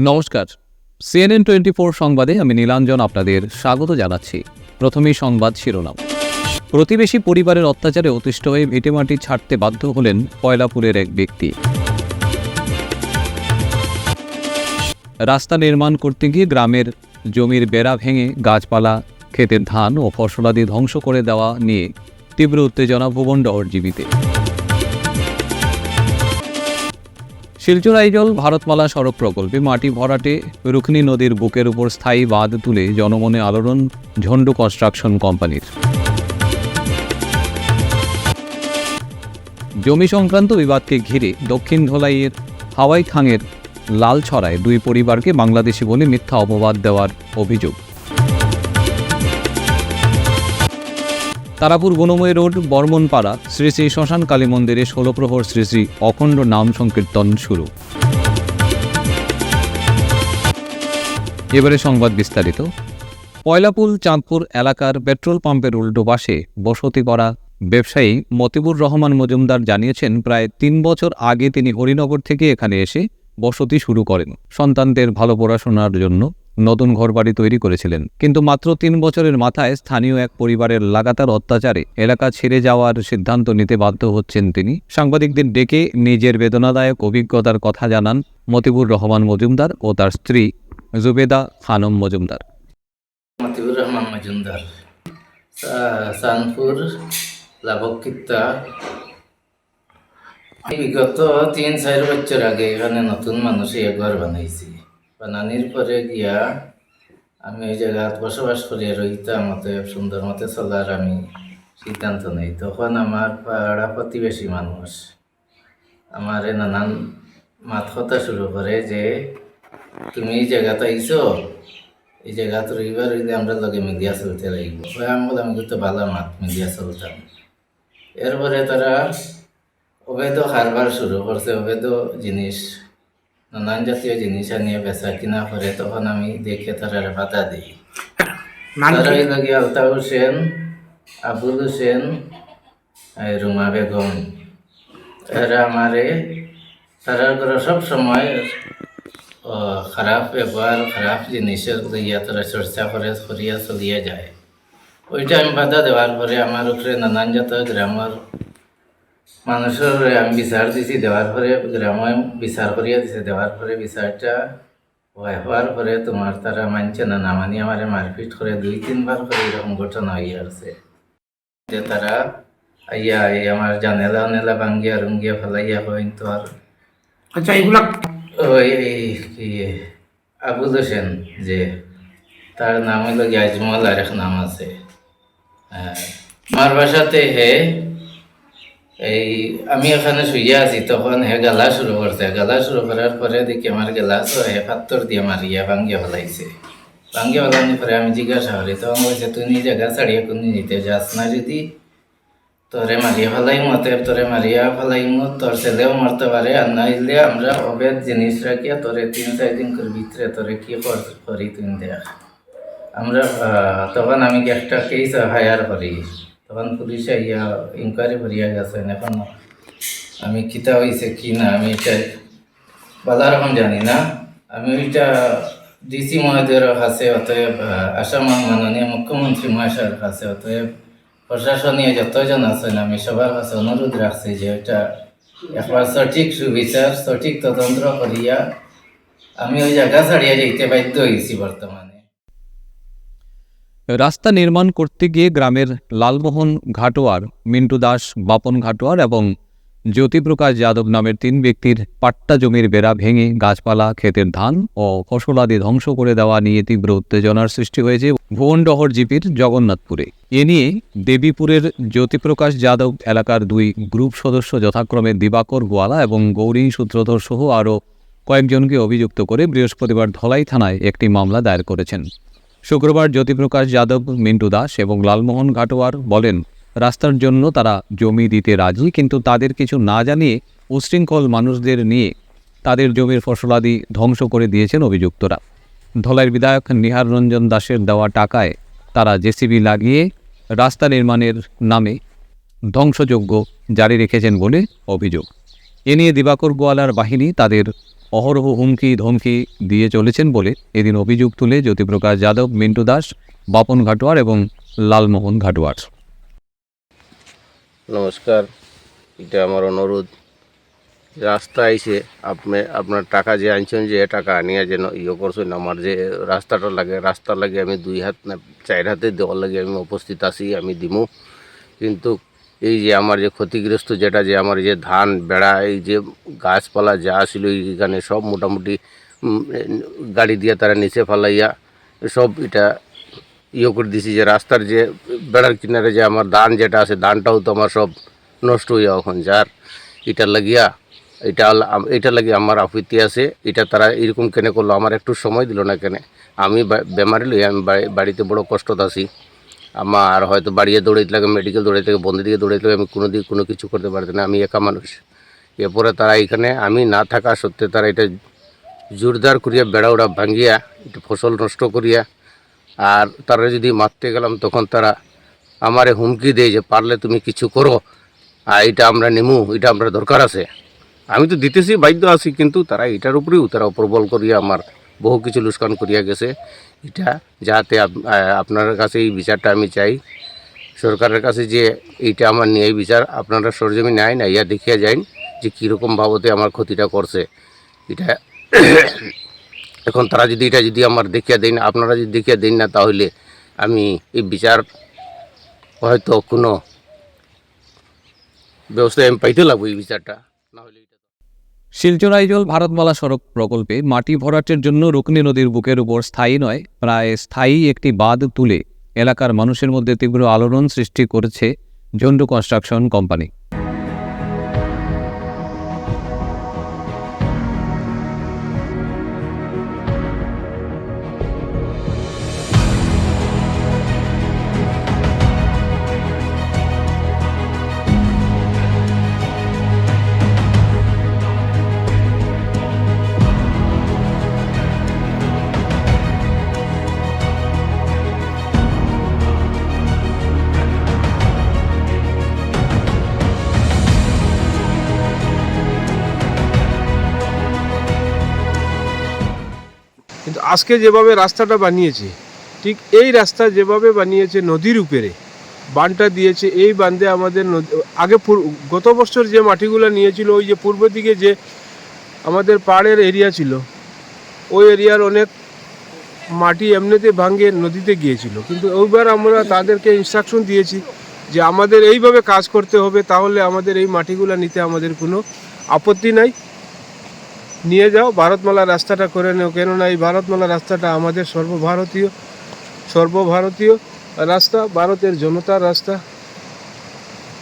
নমস্কার, CNN 24 সংবাদে আমি নীলাঞ্জন আপনাদের স্বাগত জানাচ্ছি। প্রথমেই সংবাদ শিরোনাম। প্রতিবেশী পরিবারের অত্যাচারে অতিষ্ঠ হয়ে ভিটেমাটি ছাড়তে বাধ্য হলেন পয়লাপুরের এক ব্যক্তি। রাস্তা নির্মাণ করতে গিয়ে গ্রামের জমির বেড়া ভেঙে গাছপালা, ক্ষেতের ধান ও ফসলাদি ধ্বংস করে দেওয়া নিয়ে তীব্র উত্তেজনা ভুবনডহর জীবিতে। শিলচর আইজল ভারতমালা সড়ক প্রকল্পে মাটি ভরাটে রুকনি নদীর বুকের উপর স্থায়ী বাঁধ তুলে জনমনে আলোড়ন ঝন্ডু কনস্ট্রাকশন কোম্পানির। জমি সংক্রান্ত বিবাদকে ঘিরে দক্ষিণ ধলাইয়ের হাওয়াইখাঙের লালছড়ায় দুই পরিবারকে বাংলাদেশি বলে মিথ্যা অপবাদ দেওয়ার অভিযোগ। তারাপুর গুণময় রোড বর্মনপাড়া শ্রী শ্রী শ্মশান কালী মন্দিরে 16 প্রহর শ্রী শ্রী অখণ্ড নাম সংকীর্তন শুরু। এবারে সংবাদ বিস্তারিত। পয়লাপুল চাঁদপুর এলাকার পেট্রোল পাম্পের উল্টো পাশে বসতি করা ব্যবসায়ী মতিবুর রহমান মজুমদার জানিয়েছেন, প্রায় 3 বছর আগে তিনি হরিনগর থেকে এখানে এসে বসতি শুরু করেন। সন্তানদের ভালো পড়াশোনার জন্য নতুন ঘরবাড়ি তৈরি করেছিলেন, কিন্তু মাত্র 3 বছরের মাথায় স্থানীয় এক পরিবারের লাগাতার অত্যাচারে এলাকা ছেড়ে যাওয়ার সিদ্ধান্ত নিতে বাধ্য হচ্ছেন তিনি। সাংবাদিকদের ডেকে নিজের বেদনাদায়ক অভিজ্ঞতার কথা জানান মতিবুর রহমান মজুমদার ও তার স্ত্রী জুবেদা খানম মজুমদার। মতিবুর রহমান মজুমদার, সানপুর লাভকিত্তা। বিগত 3-4 বছর আগে এখানে নতুন মানুষে ঘর বানাইছি। বানানির পরে গিয়া আমি ওই জায়গায় বসবাস করিয়া রইতাম, অতএব সুন্দর মতে চলার আমি সিদ্ধান্ত নেই। তখন আমার পাড়া প্রতিবেশী মানুষ আমার নানান মাত কথা শুরু করে যে, তুমি এই জায়গাতে আইছো, এই জায়গাতে রবিবার হইলে আমরা লগে মিডিয়া চলতে লাগবো। আমি বললাম, তো ভালো মাত মিডিয়া চলতাম। এরপরে তারা অবৈধ কারবার শুরু করছে, অবৈধ জিনিস, নানান জাতীয় জিনিস আনিয়ে বেচা কিনা করে। তখন আমি দেখে তারা বাধা দিই। তারাই লাগে আলতা হোসেন, আবুল হোসেন, রুমা বেগম। এরা আমারে তারার করে সব সময় খারাপ ব্যবহার, খারাপ জিনিসের লইয়া তারা চর্চা করে করিয়া চলিয়া যায়। ওইটা আমি বাধা দেওয়ার পরে আমার উপরে নানান জাতীয় গ্রামের মানুষের আমি বিচার দিছি। দেওয়ার পরে গ্রামে বিচার করিয়া দিছে। দেওয়ার পরে বিচারটা হওয়ার পরে তোমার তারা মানছে না, না মানি আমার মারপিট করে 2-3 বার করে এরকম ঘটনা হইয়া আছে। যে তারা আইয়া আমার জানেলা নেলা ভাঙ্গিয়া রুঙ্গিয়া ফেলাইয়া হইন। তো আর আচ্ছা, এগুলা ওই কি আবুল হোসেন, যে তার নাম হইল আজমল, আর এক নাম আছে। আমার বাসাতে হে এই আমি এখানে শুইয়া আছি, তখন হে গালা শুরু করছে। গালা শুরু করার পরে দেখি আমার গেলাস হে পাত্তর দিয়ে মারিয়া ভাঙ্গিয়া ফেলাইছে। ভাঙ্গিয়া ফেলানোর পরে আমি জিজ্ঞাসা করি, তখন বলছে, তুই এই জায়গা ছাড়িয়া কোনদিন নিতে যাস না, যদি তোরে মারিয়া ফেলাইমু, অতএব তোরে মারিয়া ফেলাইমু, তোর ছেলেও মারতে পারে, আর নাইলে আমরা অবৈধ জিনিস রাখিয়া তোরে 3-4 দিন ভিতরে তোরে কি করি তুই দেখ। আমরা তখন আমি একটা কেস হায়ার করি। তখন পুলিশে ইয়া ইনকোয়ারি করিয়া গেছেন। এখন আমি কিতা হয়েছে কি না আমি এটা বলার রকম জানি না। আমি ওইটা ডিসি মহোদয়ের কাছে, অতএব আসাম মাননীয় মুখ্যমন্ত্রী মহাশয়ের কাছে, অতএব প্রশাসনীয় যতজন আছেন, আমি সবার কাছে অনুরোধ রাখছি যে ওইটা একবার সঠিক সুবিচার, সঠিক তদন্ত করিয়া আমি ওই জায়গা ছাড়িয়ে যেতে বাধ্য হয়েছি বর্তমানে। রাস্তা নির্মাণ করতে গিয়ে গ্রামের লালমোহন ঘাটোয়ার, মিন্টু দাস, বাপন ঘাটোয়ার এবং জ্যোতিপ্রকাশ যাদব নামের 3 ব্যক্তির পাট্টা জমির বেড়া ভেঙে গাছপালা, ক্ষেতের ধান ও ফসলাদি ধ্বংস করে দেওয়া নিয়ে তীব্র উত্তেজনার সৃষ্টি হয়েছে ভুবনডহর জিপির জগন্নাথপুরে। এ নিয়ে দেবীপুরের জ্যোতিপ্রকাশ যাদব এলাকার 2 গ্রুপ সদস্য যথাক্রমে দিবাকর গোয়ালা এবং গৌরী সূত্রধর সহ আরও কয়েকজনকে অভিযুক্ত করে বৃহস্পতিবার ধলাই থানায় একটি মামলা দায়ের করেছেন। শুক্রবার জ্যোতিপ্রকাশ যাদব, মিন্টু দাস এবং লালমোহন ঘাটোয়ার বলেন, রাস্তার জন্য তারা জমি দিতে রাজি, কিন্তু তাদের কিছু না জানিয়ে উশৃঙ্খল মানুষদের নিয়ে তাদের জমির ফসলাদি ধ্বংস করে দিয়েছেন অভিযুক্তরা। ধলাইয়ের বিধায়ক নিহার রঞ্জন দাসের দেওয়া টাকায় তারা জেসিবি লাগিয়ে রাস্তা নির্মাণের নামে ধ্বংসযজ্ঞ জারি রেখেছেন বলে অভিযোগ। এ নিয়ে দিবাকর গোয়ালার বাহিনী তাদের অহরহ হুমকি ধমকি দিয়ে চলেছেন বলে এদিন অভিযোগ তুলে জ্যোতিপ্রকাশ যাদব, মিন্টু দাস, বাপন ঘাটোয়ার এবং লালমোহন ঘাটোয়ার। নমস্কার, এটা আমার অনুরোধ। রাস্তা আইসে আপনার টাকা যে আনছেন, যে টাকা আনিয়া যেন করছেন, আমার যে রাস্তাটা লাগে, রাস্তা লাগে আমি 2 হাত না 4 হাতে দেওয়ার লাগে আমি উপস্থিত আছি, আমি দিমু। কিন্তু এই যে আমার যে ক্ষতিগ্রস্ত যেটা, যে আমার যে ধান বেড়া, এই যে গাছপালা যা ছিল এইখানে সব মোটামুটি গাড়ি দিয়ে তারা নিচে ফালাইয়া সব এটা করে দিছি। যে রাস্তার যে বেড়ার কিনারে যে আমার ধান যেটা আছে, ধানটাও তো আমার সব নষ্ট হইয়া এখন যার এটা লাগিয়া এটা লাগিয়ে আমার আপত্তি আছে। এটা তারা এরকম কেন করলো, আমার একটু সময় দিল না কেন? আমি বেমারি লই, আমি বাড়িতে বড় কষ্টত আছি। আমার হয়তো বাড়িয়ে দৌড়াইতে লাগে, মেডিকেল দৌড়াইতে লাগে, বন্ধের দিকে দৌড়াইতে লাগে, আমি কোনো কিছু করতে পারছি না, আমি একা মানুষ। এরপরে তারা এখানে আমি না থাকা সত্ত্বে তারা এটা জোরদার করিয়া বেড়া ওড়া ভাঙ্গিয়া এটা ফসল নষ্ট করিয়া, আর তারা যদি মারতে গেলাম তখন তারা আমারে হুমকি দেয় যে পারলে তুমি কিছু করো, আর এটা আমরা নেমু, এটা আমরা দরকার আছে। আমি তো দিতেছি, বাধ্য আছি, কিন্তু তারা এটার উপরেও তারা প্রবল করিয়া আমার বহু কিছু লুস্কান করিয়া গেছে। এটা যাতে আপনার কাছে এই বিচারটা আমি চাই সরকারের কাছে, যে এইটা আমার নিয়ে এই বিচার আপনারা সরজমিনে আইন ইয়া দেখিয়া যাইন যে কীরকম বাবদে আমার ক্ষতিটা করছে। এটা এখন তারা যদি এটা যদি আমার দেখিয়া দেন, আপনারা যদি দেখিয়া দেন না, তাহলে আমি এই বিচার হয়তো কোনো ব্যবস্থায় আমি পাইতে লাগবো এই বিচারটা, না হলে শিলচর আইজল ভারতমালা সড়ক প্রকল্পে মাটি ভরাটের জন্য রুকনি নদীর বুকের উপর স্থায়ী নয়, প্রায় স্থায়ী একটি বাঁধ তুলে এলাকার মানুষের মধ্যে তীব্র আলোড়ন সৃষ্টি করেছে ঝন্ডু কনস্ট্রাকশন কোম্পানি। কিন্তু আজকে যেভাবে রাস্তাটা বানিয়েছে, ঠিক এই রাস্তা যেভাবে বানিয়েছে নদীর উপরে বাঁধটা দিয়েছে, এই বাঁধে আমাদের আগে গত বছর যে মাটিগুলো নিয়েছিল, ওই যে পূর্ব দিকে যে আমাদের পাহাড়ের এরিয়া ছিল, ওই এরিয়ার অনেক মাটি এমনিতে ভাঙে নদীতে গিয়েছিল। কিন্তু ওইবার আমরা তাদেরকে ইনস্ট্রাকশন দিয়েছি যে আমাদের এইভাবে কাজ করতে হবে, তাহলে আমাদের এই মাটিগুলো নিতে আমাদের কোনো আপত্তি নাই, নিয়ে যাও, ভারতমালা রাস্তাটা করে নেও। কেননা এই ভারতমালা রাস্তাটা আমাদের সর্বভারতীয় রাস্তা, ভারতের জনতার রাস্তা।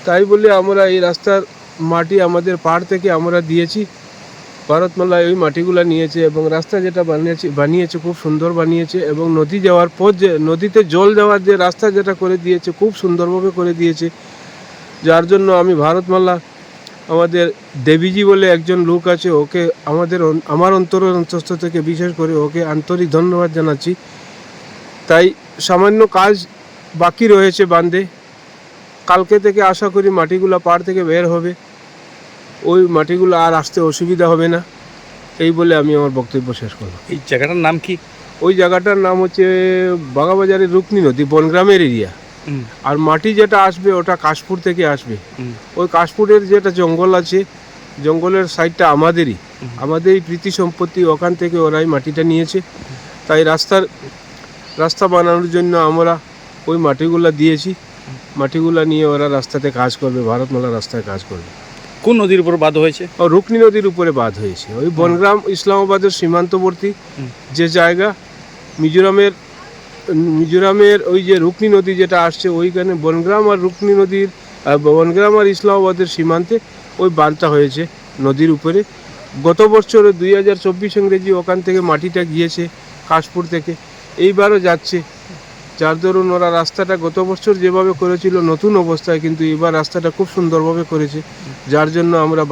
তাই বলে আমরা এই রাস্তার মাটি আমাদের পাহাড় থেকে আমরা দিয়েছি, ভারতমালা ওই মাটিগুলো নিয়েছে এবং রাস্তা যেটা বানিয়েছে খুব সুন্দর বানিয়েছে। এবং নদী যাওয়ার পর যে নদীতে জল যাওয়ার যে রাস্তা যেটা করে দিয়েছে, খুব সুন্দরভাবে করে দিয়েছে। যার জন্য আমি ভারতমালা আমাদের দেবীজি বলে একজন লোক আছে, ওকে আমার অন্তঃস্থ থেকে বিশেষ করে ওকে আন্তরিক ধন্যবাদ জানাচ্ছি। তাই সামান্য কাজ বাকি রয়েছে বাঁধে, কালকে থেকে আশা করি মাটিগুলো পাড় থেকে বের হবে, ওই মাটিগুলো আর আসতে অসুবিধা হবে না। এই বলে আমি আমার বক্তব্য শেষ করব। এই জায়গাটার নাম কি? ওই জায়গাটার নাম হচ্ছে বাগাবাজারের রুকনি নদী, বনগ্রামের এরিয়া। আর মাটি যেটা আসবে ওটা কাশপুর থেকে আসবে। ওই কাশপুরের যেটা জঙ্গল আছে, জঙ্গলের সাইডটা আমাদেরই প্রীতি সম্পত্তি, ওখান থেকে ওরাই মাটিটা নিয়েছে। তাই রাস্তা বানানোর জন্য আমরা ওই মাটিগুলো দিয়েছি, মাটিগুলো নিয়ে ওরা রাস্তাতে কাজ করবে, ভারতমালা রাস্তায় কাজ করবে। কোন নদীর উপর বাঁধ হয়েছে? ও রুকনি নদীর উপরে বাঁধ হয়েছে, ওই বনগ্রাম ইসলামাবাদের সীমান্তবর্তী যে জায়গা, মিজোরামের ওই যে রুকনি নদী যেটা আসছে, ওইখানে বনগ্রাম আর ইসলামাবাদের সীমান্তে ওই বাঁধটা হয়েছে নদীর উপরে। গত বছর 2024 ইংরেজি ওখান থেকে মাটিটা গিয়েছে কাশপুর থেকে, এইবারও যাচ্ছে। যার দরুন ওরা রাস্তাটা গত বছর যেভাবে করেছিল নতুন অবস্থায়, কিন্তু এবার রাস্তাটা খুব সুন্দরভাবে করেছে। যার জন্য আমরা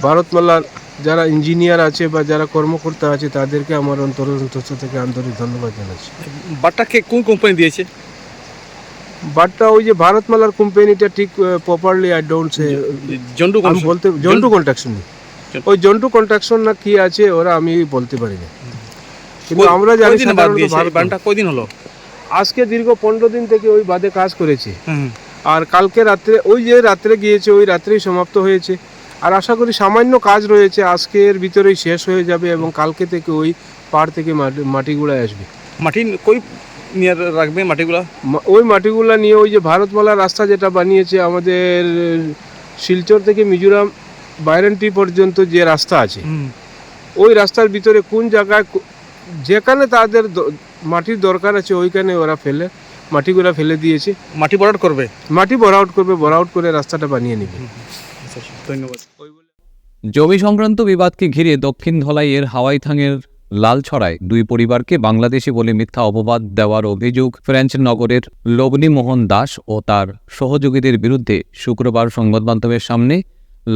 ভারতমালার যারা ইঞ্জিনিয়ার আছে বা যারা কর্মকর্তা আছে তাদেরকে আমার অন্তঃস্থ থেকে আন্তরিক ধন্যবাদ জানাচ্ছি। বাঁধটাকে কোন কোম্পানি দিয়েছে? বাটটা ওই যে ভারতমালার কোম্পানিটা ঠিক properly I don't say, Jontu আমি বলতে জন্টু কন্ট্রাকশন, ওই জন্টু কন্ট্রাকশন না কি আছে ওরা আমি বলতে পারি না, কিন্তু আমরা জানি কয়দিন বাদ সাধারণত দিয়েছে এই ভারত- বানটা কয়দিন হলো? আজকে দীর্ঘ 15 দিন থেকে ওই বাদে কাজ করেছে, হুম। আর কালকে রাত্রে ওই যে রাত্রে গিয়েছে ওই রাত্রেই সমাপ্ত হয়েছে, আর আশা করি সামান্য কাজ রয়েছে আজকের ভিতরেই শেষ হয়ে যাবে এবং কালকে থেকে ওই পাড় থেকে মাটিগুড়ায় আসবে। মাটি কই নিয়ে রাখবে মাটিগুলা? ওই মাটিগুলা নিয়ে ওই যে ভারতমালা রাস্তা যেটা বানিয়েছে আমাদের শিলচর থেকে মিজোরাম বাইরেন্টি পর্যন্ত যে রাস্তা আছে, হুম। ওই রাস্তার ভিতরে কোন জায়গায় যেখানে তাদের মাটির দরকার আছে ওইখানে ওরা মাটিগুলা ফেলে দিয়েছে, মাটি ভরাট করবে। মাটি ভরাউট করবে, ভরাউট করে রাস্তাটা বানিয়ে নেবে। আচ্ছা, ধন্যবাদ। জমি সংক্রান্ত বিবাদকে ঘিরে দক্ষিণ ধলাইয়ের হাওয়াইথাঙের লালছড়ায় দুই পরিবারকে বাংলাদেশি বলে মিথ্যা অপবাদ দেওয়ার অভিযোগ ফ্রেঞ্চ নগরের লবণীমোহন দাস ও তার সহযোগীদের বিরুদ্ধে শুক্রবার সংবাদমাধ্যমের সামনে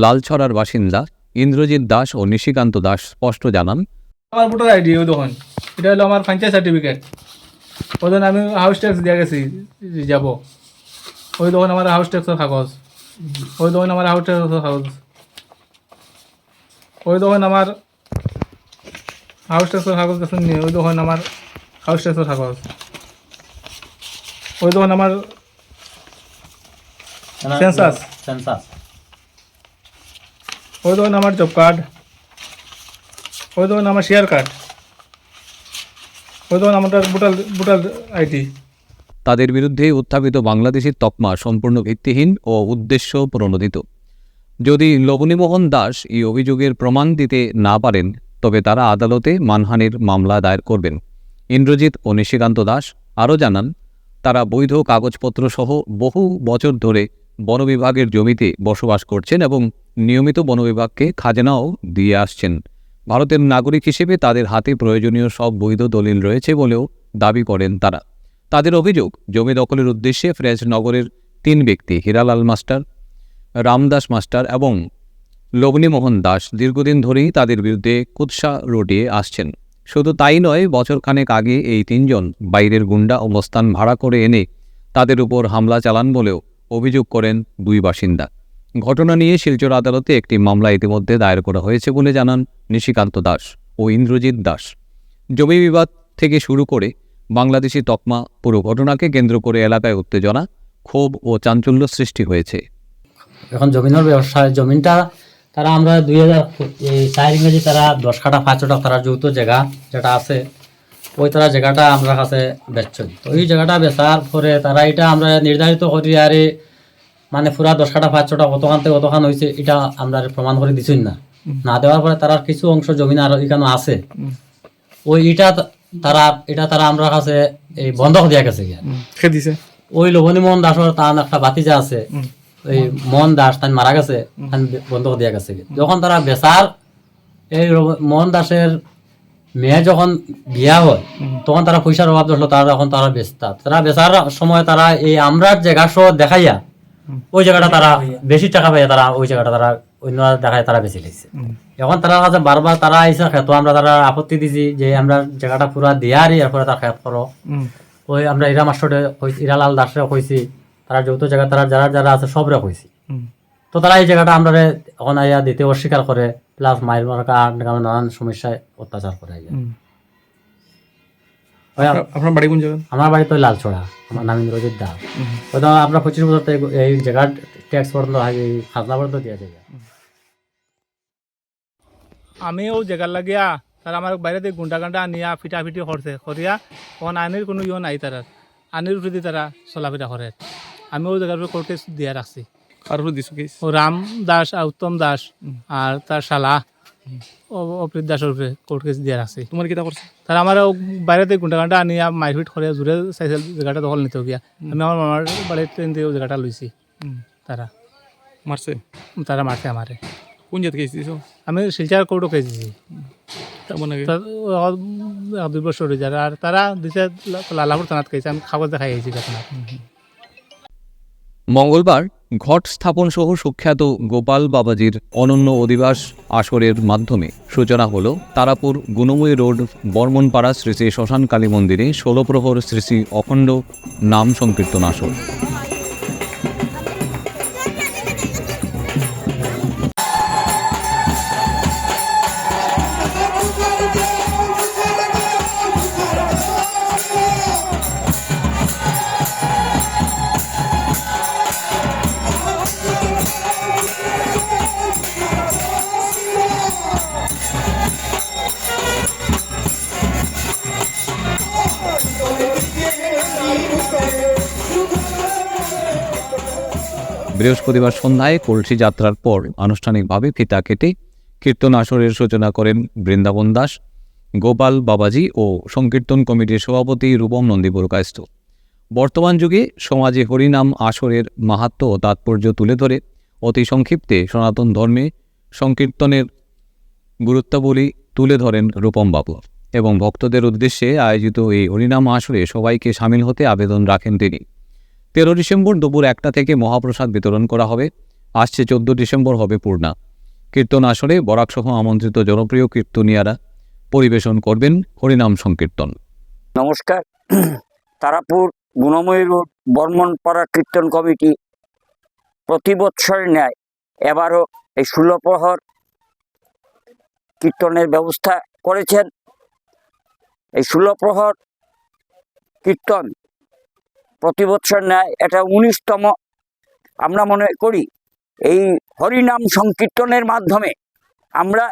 লালছড়ার বাসিন্দা ইন্দ্রজিৎ দাস ও নিশিকান্ত দাস স্পষ্ট জানান, আমার ভোটার আইডি ওই তখন এটা হলো আমার পঞ্চায়েত সার্টিফিকেট, ওই তখন আমি হাউস ট্যাক্স দিয়ে গেছি যাব, ওই তখন আমার হাউস ট্যাক্সের কাগজ, ওই তখন আমার হাউস ট্যাক্সের কাগজ, ওই তখন আমার হাউস ট্যাক্সের কাগজ কাছে নিয়ে ওই তখন আমার হাউস ট্যাক্সের কাগজ, ওই তখন আমার সেন্সাস, ওই তখন আমার জব কার্ড, ওই তখন আমার শেয়ার কার্ড, ওই তখন আমার ভোটার আইডি। তাদের বিরুদ্ধে উত্থাপিত বাংলাদেশের তকমা সম্পূর্ণ ভিত্তিহীন ও উদ্দেশ্য প্রণোদিত। যদি লবণীমোহন দাস এই অভিযোগের প্রমাণ দিতে না পারেন তবে তারা আদালতে মানহানির মামলা দায়ের করবেন। ইন্দ্রজিৎ ও নিশিকান্ত দাস আরও জানান, তারা বৈধ কাগজপত্র সহ বহু বছর ধরে বন বিভাগের জমিতে বসবাস করছেন এবং নিয়মিত বন বিভাগকে খাজনাও দিয়ে আসছেন। ভারতের নাগরিক হিসেবে তাদের হাতে প্রয়োজনীয় সব বৈধ দলিল রয়েছে বলেও দাবি করেন তারা। তাদের অভিযোগ, জমি দখলের উদ্দেশ্যে ফ্রেঞ্চ নগরের 3 ব্যক্তি হীরালাল মাস্টার, রামদাস মাস্টার এবং লবণীমোহন দাস দীর্ঘদিন ধরেই তাদের বিরুদ্ধে কুৎসা রটিয়ে আসছেন। শুধু তাই নয়, বছরখানেক আগে এই 3 জন বাইরের গুন্ডা অবস্থান ভাড়া করে এনে তাদের উপর হামলা চালান বলেও অভিযোগ করেন দুই বাসিন্দা। ঘটনা নিয়ে শিলচর আদালতে একটি মামলা ইতিমধ্যে দায়ের করা হয়েছে বলে জানান নিশিকান্ত দাস ও ইন্দ্রজিৎ দাস। জমি বিবাদ থেকে শুরু করে বাংলাদেশি তকমা পুরো ঘটনাকে কেন্দ্র করে এলাকায় উত্তেজনা, ক্ষোভ ও চাঞ্চল্য সৃষ্টি হয়েছে। এখন জমিনের ব্যবসায় জমিনটা তারা আমরা 2004 ইংরেজি তারা 10 কাঠা 5 কাঠা তারা যৌথ জায়গা যেটা আছে ওই তারা জায়গাটা আমরা কাছে বেচছেন। তো এই জায়গাটা বেচার পরে তারা এটা আমরা নির্ধারিত করি আর মানে পুরা 10 কাঠা 5 কাঠা কতখান থেকে কতখান হয়েছে এটা আমরা প্রমাণ করে দিচ্ছেন না দেওয়ার পরে তারা কিছু অংশ জমিন আর এখানে আছে ওই এটা তারা আমরা কাছে এই বন্ধক দিয়া গেছে দিছে ওই লবণীমোহন দাসর তার একটা বাতিজা আছে ওই মোহন দাস তাই মারা গেছে বন্ধক দিয়া গেছে। যখন তারা বেচার এই মোহন দাসের মেয়ে যখন বিয়া হয় তখন তারা পয়সার অভাব ধরলো, তারা বেচার সময় তারা এই আমরা জায়গা সহ দেখাইয়া ওই জায়গাটা তারা বেশি টাকা পাইয়া তারা ওই জায়গাটা তারা অন্য দেখায় তারা বেশি লাগছে। এখন তারা কাছে বারবার তারা আইসা খেত আমরা তারা আপত্তি দিছি যে আমরা জায়গাটা পুরা দিয়ারি এরপরে তার খেত করো। ওই আমরা ইরা মাস্টারে ইরালাল দাসরে কইছি, তারা যৌথ জায়গা তারা যারা আছে সবরে কইছি। তো তারা এই জায়গাটা আমরা এখন আইয়া দিতে অস্বীকার করে, প্লাস মাইল মার্কা নানান সমস্যায় অত্যাচার করে। আপনার বাড়ি কোন জায়গা? আমার বাড়ি তো লালছড়া, আমার নাম ইন্দ্রজিৎ দাস। হয়তো আমরা 25 বছর থেকে এই জায়গার ট্যাক্স পর্যন্ত খাজনা পর্যন্ত দিয়া যায়। আমি ও জায়গার লাগিয়া তারা আমার বাইরে থেকে গুন্ডা গান্ডা আনিয়া ফিটাফিটি করছে করিয়া তখন আইনের কোনো ইয়ে নাই, তারা আইনের উপরে তারা চলাফেরা করে। আমি ও জায়গার উপরে কোর্ট কেস দিয়া রাখছি। কার উপর দিছো কেস? ও রাম দাস আর উত্তম দাস আর তার শালা অপ্রীত দাসের উপরে কোর্ট কেস দিয়া রাখছি। তোমার কিটা করছে? তারা আমার বাইরে থেকে গুন্ডা গান্ডা আনিয়া মারপিট করে জোরে চাইছিল জায়গাটা দখল নিতে গিয়া। আমি আমার মামার বাড়ির ট্রেন দিয়ে জায়গাটা লইছি। তারা মারছে? মারছে আমারে। কোন জায়গায় কেস দিছো? আমি শিলচর কোর্টও কেস দিছি। তেমন আগে 2 বছর হয়ে যায়। আর তারা দিছে লালাপুর থানাত কেছে, আমি কাগজ দেখাই আইছি ঘটনা। মঙ্গলবার ঘট স্থাপন সহ সুখ্যাত গোপাল বাবাজির অনন্য অধিবাস আসরের মাধ্যমে সূচনা হল তারাপুর গুণময়ী রোড বর্মনপাড়া শ্রী শ্রী শ্মশান কালী মন্দিরে 16 প্রহর শ্রী শ্রী অখণ্ড নাম সংকীর্তন আসর। বৃহস্পতিবার সন্ধ্যায় কলসি যাত্রার পর আনুষ্ঠানিকভাবে ফিতা কেটে কীর্তন আসরের সূচনা করেন বৃন্দাবন দাস, গোপাল বাবাজি ও সংকীর্তন কমিটির সভাপতি রূপম নন্দী পুরকায়স্থ। বর্তমান যুগে সমাজে হরিনাম আসরের মাহাত্ম্য ও তাৎপর্য তুলে ধরে অতি সংক্ষিপ্তে সনাতন ধর্মে সংকীর্তনের গুরুত্বাবলী তুলে ধরেন রূপম বাবু এবং ভক্তদের উদ্দেশ্যে আয়োজিত এই হরিনাম আসরে সবাইকে সামিল হতে আবেদন রাখেন তিনি। 13 ডিসেম্বর দুপুর 1টা থেকে মহাপ্রসাদ বিতরণ করা হবে। আসছে 14 ডিসেম্বর হবে পূর্ণা। কীর্তন আসরে বরাকসহ আমন্ত্রিত জনপ্রিয় কীর্তনিয়ারা পরিবেশন করবেন হরিনাম সংকীর্তন। নমস্কার। তারাপুর গুণময়ী রোড বর্মনপাড়া কীর্তন কমিটি প্রতি বৎসরের ন্যায় এবারও এই 16 প্রহর কীর্তনের ব্যবস্থা করেছেন। এই 16 প্রহর কীর্তন প্রতি বৎসর ন্যায় এটা 19তম। আমরা মনে করি এই হরিনাম সংকীর্তনের মাধ্যমে আমরা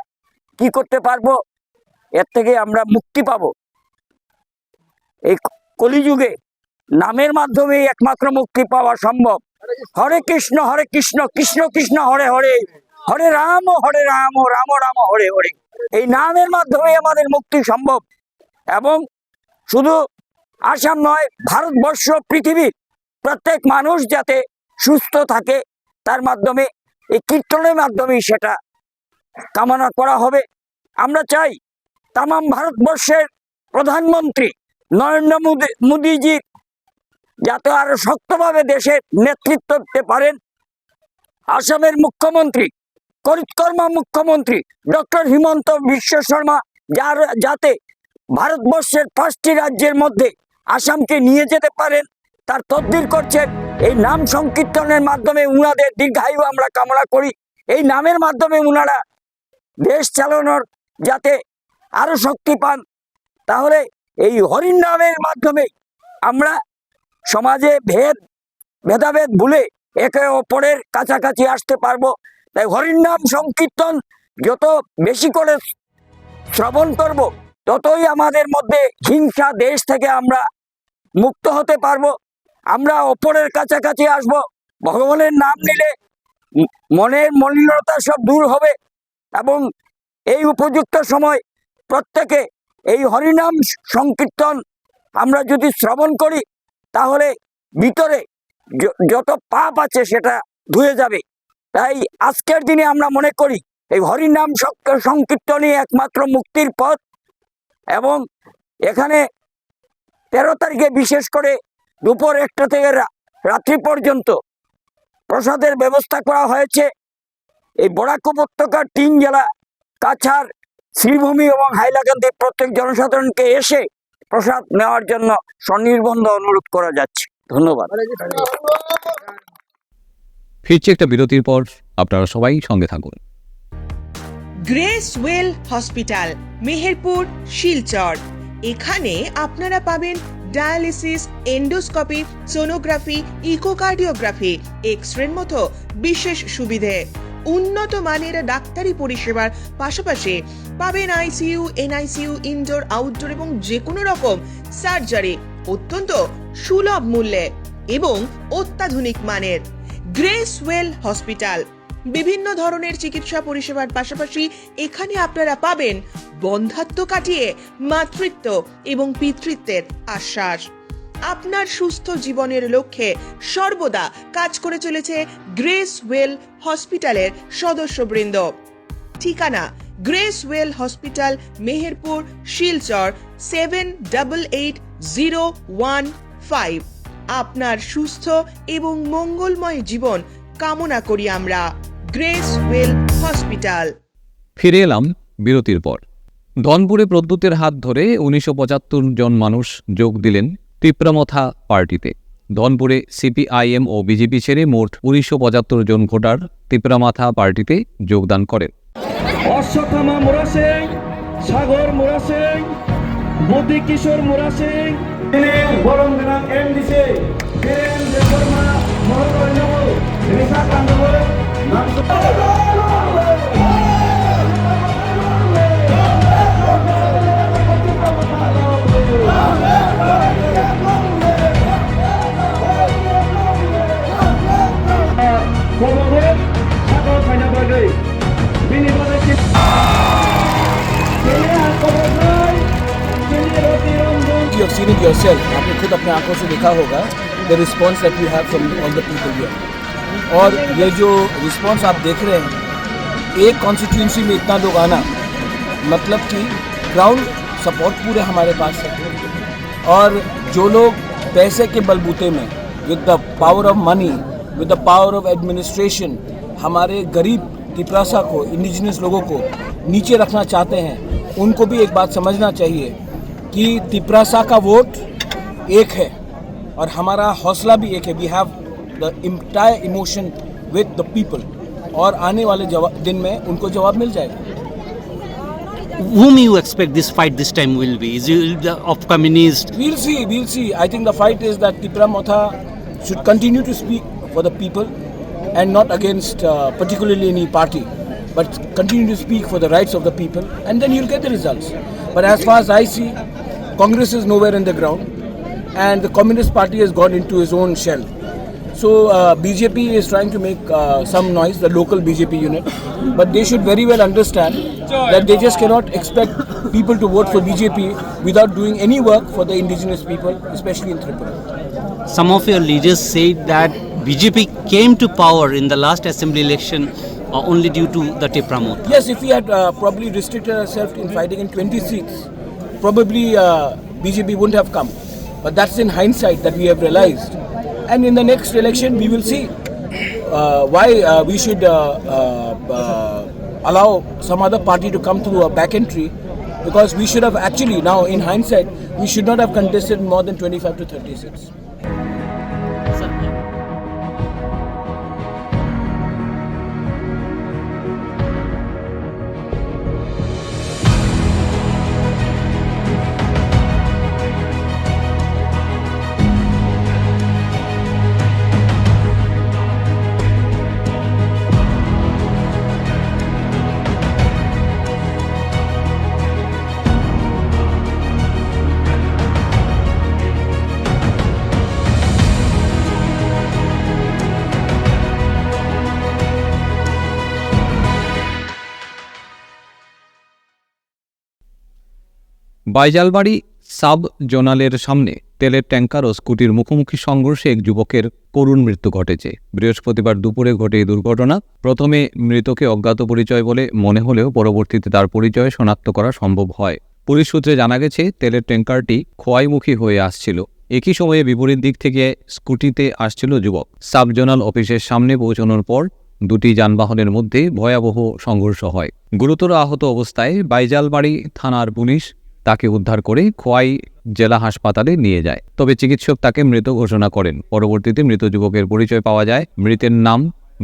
কি করতে পারবো, এর থেকে আমরা মুক্তি পাব। এই কলিযুগে নামের মাধ্যমে একমাত্র মুক্তি পাওয়া সম্ভব। হরে কৃষ্ণ কৃষ্ণ কৃষ্ণ হরে হরে, হরে রাম রাম রাম হরে হরে। এই নামের মাধ্যমে আমাদের মুক্তি সম্ভব। এবং শুধু আসাম নয়, ভারতবর্ষ, পৃথিবীর প্রত্যেক মানুষ যাতে সুস্থ থাকে তার মাধ্যমে এই কীর্তনের মাধ্যমেই সেটা কামনা করা হবে। আমরা চাই তাম ভারতবর্ষের প্রধানমন্ত্রী নরেন্দ্র মোদীজি যাতে আরো শক্তভাবে দেশের নেতৃত্ব দিতে পারেন। আসামের মুখ্যমন্ত্রী করিতকর্মা মুখ্যমন্ত্রী ডক্টর হিমন্ত বিশ্ব শর্মা যাতে ভারতবর্ষের 5টি রাজ্যের মধ্যে আসামকে নিয়ে যেতে পারেন তার তদবির করছেন। এই নাম সংকীর্তনের মাধ্যমে উনাদের দীর্ঘায়ু আমরা কামনা করি। এই নামের মাধ্যমে উনারা দেশ চালানোর যাতে আরো শক্তি পান। তাহলে এই হরির নামের মাধ্যমে আমরা সমাজে ভেদাভেদ ভুলে একে অপরের কাছাকাছি আসতে পারবো। তাই হরির নাম সংকীর্তন যত বেশি করে শ্রবণ করব ততই আমাদের মধ্যে হিংসা দেশ থেকে আমরা মুক্ত হতে পারবো। আমরা অপরের কাছাকাছি আসব। ভগবানের নাম নিলে মনের মলিনতা সব দূর হবে এবং এই উপযুক্ত সময় প্রত্যেকে এই হরিনাম সংকীর্তন আমরা যদি শ্রবণ করি তাহলে ভিতরে যত পাপ আছে সেটা ধুয়ে যাবে। তাই আজকের দিনে আমরা মনে করি এই হরিনাম সংকীর্তনই একমাত্র মুক্তির পথ। এবং এখানে 13 তারিখে বিশেষ করে দুপুর 1টা থেকে রাত্রি পর্যন্ত প্রসাদের ব্যবস্থা করা হয়েছে। এই বরাক উপত্যকার 3 জেলা কাছাড়, শ্রীভূমি এবং হাইলাকান্দির প্রত্যেক জনসাধারণকে এসে প্রসাদ নেওয়ার জন্য স্বনির্বন্ধ অনুরোধ করা যাচ্ছে। ধন্যবাদ। ফিরছি একটা বিরতির পর, আপনারা সবাই সঙ্গে থাকুন। Grace well hospital, Meherpur, Silchar. এখানে আপনারা পাবেন ডায়ালিসিস, এন্ডোস্কোপি, সোনোগ্রাফি, ইকোকার্ডিওগ্রাফি, এক্সরের মতো বিশেষ সুবিধে, উন্নত মানের ডাক্তারি পরিষেবার পাশাপাশি পাবেন আইসিইউ, এনআইসিইউ, ইনডোর, আউটডোর এবং যে কোনো রকম সার্জারি অত্যন্ত সুলভ মূল্যে এবং অত্যাধুনিক মানের। গ্রেস ওয়েল হসপিটাল বিভিন্ন ধরনের চিকিৎসা পরিষেবার পাশাপাশি এখানে আপনারা পাবেন বন্ধ্যাত্ব কাটিয়ে মাতৃত্ব এবং পিতৃত্বের আশ্বাস। আপনার সুস্থ জীবনের লক্ষ্যে সর্বদা কাজ করে চলেছে গ্রেস ওয়েল হসপিটালের সদস্যবৃন্দ। ঠিকানা grace well hospital, Meherpur, Silchar 788015। আপনার সুস্থ এবং মঙ্গলময় জীবন কামনা করি আমরা। Grace well hospital. ফিরে এলাম বিরতির পর। ধনপুরে প্রদ্যুতের হাত ধরে ১৯৭৫ জন মানুষ যোগ দিলেন তিপ্রামথা পার্টিতে। ধনপুরে সিপিআইএম ও বিজেপি ছেড়ে মোট ১৯৭৫ জন ভোটার তিপ্রামাথা পার্টিতে যোগদান করেন। অশ্বত্থামা মোরা সিং, সাগর মোরা সিং, মোদি কিশোর মোরা সিং, বরং এমডিসি বীরেন দেববর্মা, মহোদয় রেখা কান্দব, সাগর ফাইনাবাগে বিনিময়ে You have seen it yourself. आपने खुद अपने आंखों से देखा होगा the response that we have from all the people here. और ये जो response आप देख रहे हैं, एक constituency में इतना लोग आना, मतलब कि ground support पूरे हमारे पास है। और जो लोग पैसे के बलबूते में with the power of money, with the power of administration, हमारे गरीब तिपरासा को, इंडिजिनस लोगों को नीचे रखना चाहते हैं, उनको भी एक बात समझना चाहिए कि तिपरासा का वोट एक है और हमारा हौसला भी एक है। We have the entire emotion with the people और आने वाले दिन में उनको जवाब मिल जाएगा। Whom you expect this fight this time will be? Is it of communist? We'll see. I think the fight is that Tipramatha should continue to speak for the people and not against particularly any party, but continue to speak for the rights of the people, and then you'll get the results. But as far as I see, Congress is nowhere in the ground, and the Communist Party has gone into its own shell. So BJP is trying to make some noise, the local BJP unit, but they should very well understand that they just cannot expect people to vote for BJP without doing any work for the indigenous people, especially in Tripura. Some of your leaders said that BJP came to power in the last assembly election only due to the Tipramoth. Yes, if we had probably restricted ourselves in fighting in 20 seats, probably BJP wouldn't have come. But that's in hindsight that we have realized. And in the next election, we will see why we should allow some other party to come through a back entry, because we should have actually, now in hindsight, we should not have contested more than 25 to 30 seats. Baijalbari sub জোনালের সামনে তেলের tanker ও স্কুটির মুখোমুখি সংঘর্ষে এক যুবকের করুণ মৃত্যু ঘটেছে। বৃহস্পতিবার দুপুরে ঘটে এই দুর্ঘটনা। প্রথমে মৃতকে অজ্ঞাত পরিচয় বলে মনে হলেও পরবর্তীতে তার পরিচয় শনাক্ত করা সম্ভব হয়। পুলিশ সূত্রে জানা গেছে, তেলের ট্যাঙ্কারটি খোয়াইমুখী হয়ে আসছিল। একই সময়ে বিপরীত দিক থেকে স্কুটিতে আসছিল যুবক। সাব জোনাল অফিসের সামনে পৌঁছানোর পর দুটি যানবাহনের মধ্যে ভয়াবহ সংঘর্ষ হয়। গুরুতর আহত অবস্থায় বাইজালবাড়ি থানার পুলিশ তাকে উদ্ধার করে খোয়াই জেলা হাসপাতালে নিয়ে যায়। তবে চিকিৎসক তাকে মৃত ঘোষণা করেন। পরবর্তীতে মৃত যুবকের পরিচয় পাওয়া যায়। মৃতের নাম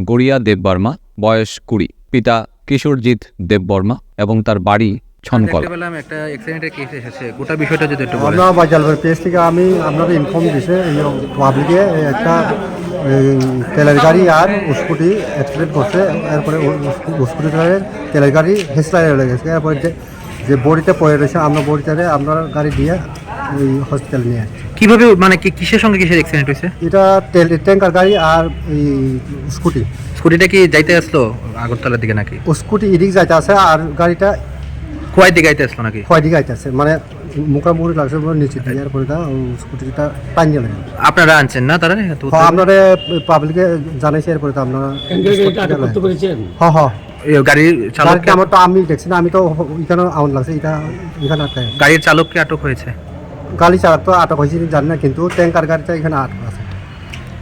গড়িয়া দেববর্মা, বয়স 20, পিতা কিশোরজিৎ দেববর্মা এবং তার বাড়ি ছনকলা। একটা অ্যাক্সিডেন্টের কেস এসেছে, গোটা বিষয়টা যদি একটু বলেন। আমরা বাইজালবাড়ি পেজ থেকে আমি আপনাদের ইনফর্ম দিছে পাবলিকে একটা তেলের গাড়ি আর স্কুটি অ্যাক্সিডেন্ট করছে। এরপরে স্কুটি তেলের গাড়ি হেসলাই হয়ে গেছে। এরপরে যে বড়িতে পড়ে রয়েছে, আমরা বড়িটারে আপনার গাড়ি দিয়ে ওই হসপিটাল নিয়ে আসছি। কিভাবে, মানে কিসের সঙ্গে কিসের অ্যাক্সিডেন্ট হয়েছে? এটা ট্যাঙ্কার গাড়ি আর এই স্কুটি। স্কুটিটা কি যাইতে আসলো আগরতলার দিকে নাকি? স্কুটি এদিক যাইতে আছে আর গাড়িটা খোয়াই দিকে যাইতে আসলো নাকি? খোয়াই দিকে যাইতে আছে, মানে মোকামুড়ি লাগছে নিচে দিয়ে। এরপরে স্কুটিটা টাইম গেলেন। আপনারা আনছেন না তারা? আপনারা পাবলিকে জানাইছে। এরপরে তো আপনারা হ্যাঁ হ্যাঁ গাড়ির চালক আমার তো আমি দেখছি না, আমি তো এখানে আউট লাগছে। এটা এখানে আটকে গাড়ির চালককে আটক হয়েছে। গাড়ি চালক তো আটক হয়েছে জানি না, কিন্তু ট্যাঙ্কার গাড়িটা এখানে আটক আছে।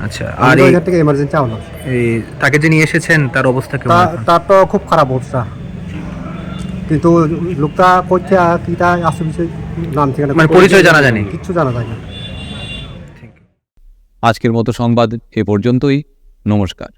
আচ্ছা, আর আর এখান থেকে এমার্জেন্সি আউট এই তাকে যে নিয়ে এসেছেন তার অবস্থা কেমন এখন? তার তো খুব খারাপ অবস্থা, কিন্তু লোকটা করছে আর কিটা আসল বিষয় নাম ঠিকানা মানে পরিচয় জানা যায়নি? কিচ্ছু জানা যায় না। আজকের মতো সংবাদ এ পর্যন্তই। নমস্কার।